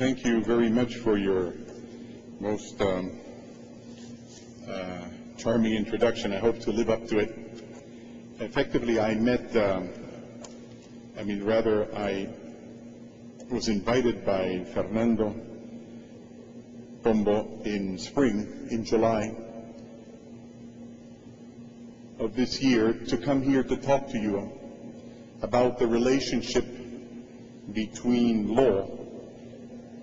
Thank you very much for your most charming introduction. I hope to live up to it. Effectively, I was invited by Hernando in spring, in July of this year, to come here to talk to you about the relationship between law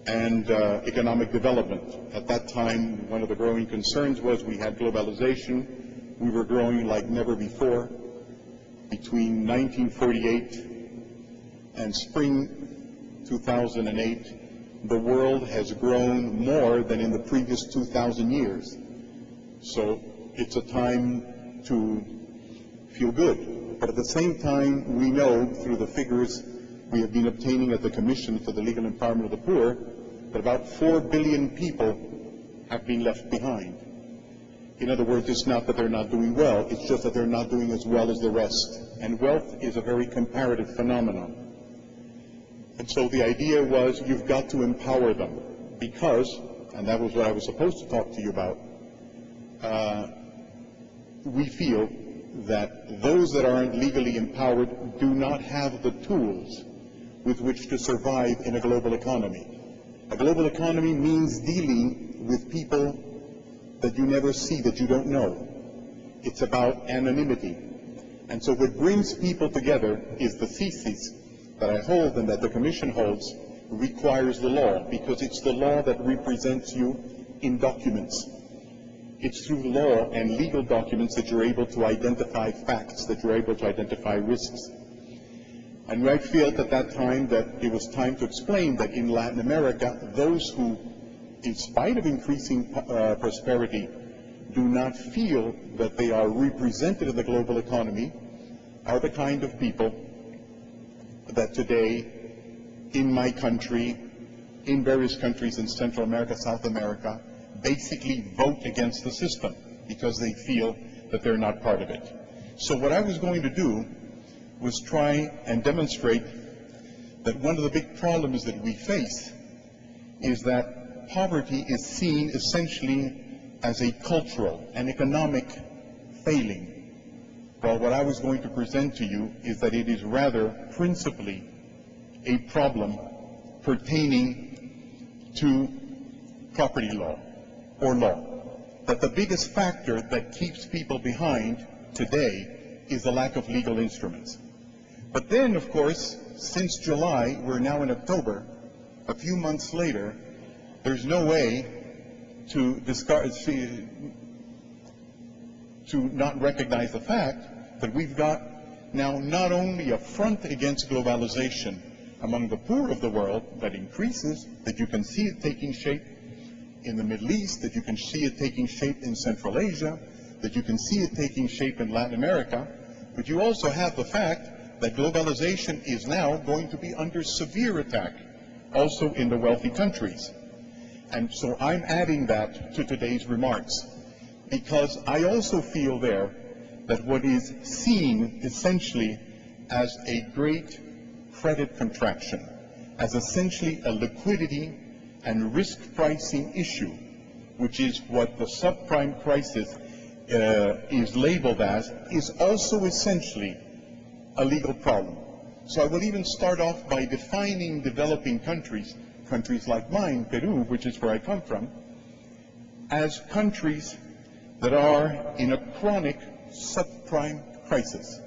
and economic development. At that time, one of the growing concerns was we had globalization. We were growing like never before. Between 1948 and spring 2008, the world has grown more than in the previous 2,000 years. So it's a time to feel good. But at the same time, we know through the figures we have been obtaining at the Commission for the Legal Empowerment of the Poor that about 4 billion people have been left behind. In other words, it's not that they're not doing well, it's just that they're not doing as well as the rest. And wealth is a very comparative phenomenon. And so the idea was you've got to empower them because, and that was what I was supposed to talk to you about, we feel that those that aren't legally empowered do not have the tools with which to survive in a global economy. A global economy means dealing with people that you never see, that you don't know. It's about anonymity. And so what brings people together is the thesis that I hold and that the Commission holds requires the law, because it's the law that represents you in documents. It's through law and legal documents that you're able to identify facts, that you're able to identify risks. And I felt at that time that it was time to explain that in Latin America, those who, in spite of increasing prosperity, do not feel that they are represented in the global economy are the kind of people that today, in my country, in various countries in Central America, South America, basically vote against the system because they feel that they're not part of it. So what I was going to do was try and demonstrate that one of the big problems that we face is that poverty is seen essentially as a cultural and economic failing. Well, what I was going to present to you is that it is rather principally a problem pertaining to property law or law. That the biggest factor that keeps people behind today is the lack of legal instruments. But then, of course, since July, we're now in October, a few months later, there's no way to not recognize the fact that we've got now not only a front against globalization among the poor of the world that increases, that you can see it taking shape in the Middle East, that you can see it taking shape in Central Asia, that you can see it taking shape in Latin America, but you also have the fact that globalization is now going to be under severe attack, also in the wealthy countries. And so I'm adding that to today's remarks, because I also feel there that what is seen essentially as a great credit contraction, as essentially a liquidity and risk pricing issue, which is what the subprime crisis is labeled as, is also essentially a legal problem. So I will even start off by defining developing countries, countries like mine, Peru, which is where I come from, as countries that are in a chronic subprime crisis.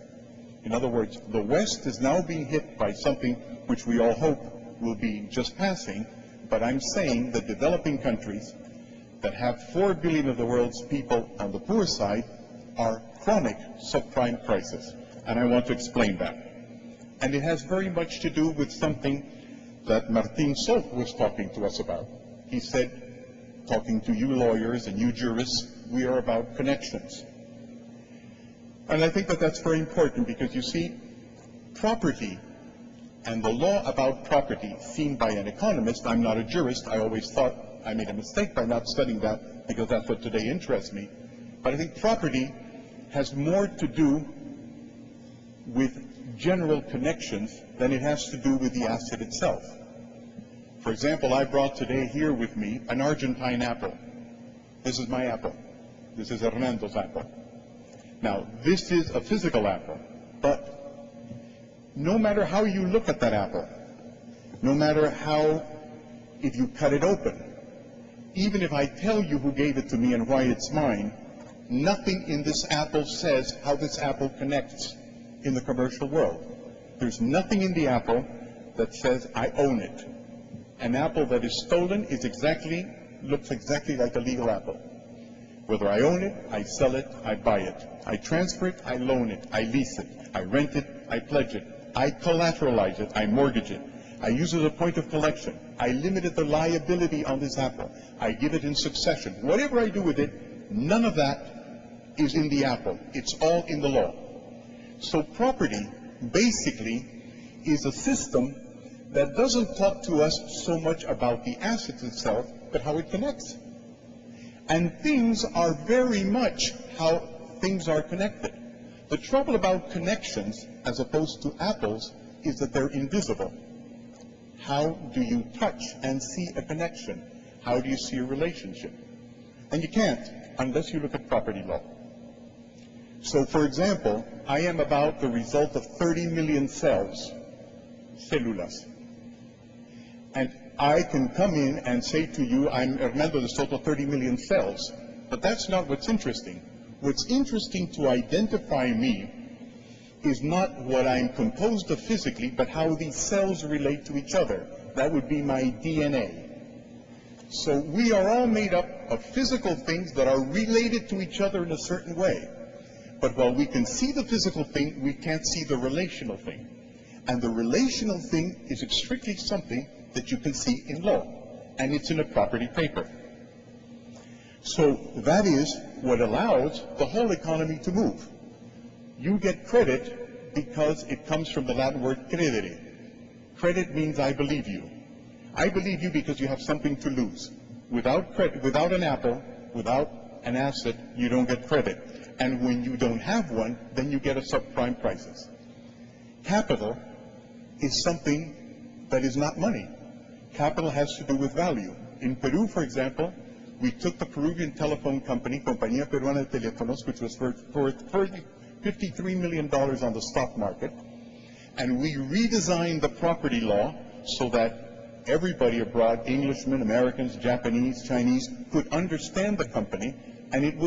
In other words, the West is now being hit by something which we all hope will be just passing, but I'm saying that developing countries that have 4 billion of the world's people on the poor side are chronic subprime crisis. And I want to explain that. And it has very much to do with something that Martin Soto was talking to us about. He said, talking to you lawyers and you jurists, we are about connections. And I think that that's very important because you see, property and the law about property seen by an economist, I'm not a jurist, I always thought I made a mistake by not studying that because that's what today interests me. But I think property has more to do with general connections than it has to do with the asset itself. For example, I brought today here with me an Argentine apple. This is my apple. This is Hernando's apple. Now, this is a physical apple, but no matter how you look at that apple, no matter how, if you cut it open, even if I tell you who gave it to me and why it's mine, nothing in this apple says how this apple connects in the commercial world. There's nothing in the apple that says I own it. An apple that is stolen is looks exactly like a legal apple. Whether I own it, I sell it, I buy it. I transfer it, I loan it, I lease it, I rent it, I pledge it, I collateralize it, I mortgage it. I use it as a point of collection. I limited the liability on this apple. I give it in succession. Whatever I do with it, none of that is in the apple. It's all in the law. So property basically is a system that doesn't talk to us so much about the asset itself, but how it connects. And things are very much how things are connected. The trouble about connections, as opposed to apples, is that they're invisible. How do you touch and see a connection? How do you see a relationship? And you can't unless you look at property law. So, for example, I am about the result of 30 million cells, células. And I can come in and say to you, I'm Hernando de Soto, 30 million cells. But that's not what's interesting. What's interesting to identify me is not what I'm composed of physically, but how these cells relate to each other. That would be my DNA. So we are all made up of physical things that are related to each other in a certain way. But while we can see the physical thing, we can't see the relational thing. And the relational thing is strictly something that you can see in law, and it's in a property paper. So that is what allows the whole economy to move. You get credit because it comes from the Latin word credere. Credit means I believe you. I believe you because you have something to lose. Without credit, without an apple, without an asset, you don't get credit. And when you don't have one, then you get a subprime crisis. Capital is something that is not money. Capital has to do with value. In Peru, for example, we took the Peruvian telephone company, Compañía Peruana de Teléfonos, which was worth $53 million on the stock market, and we redesigned the property law so that everybody abroad, Englishmen, Americans, Japanese, Chinese, could understand the company, and it was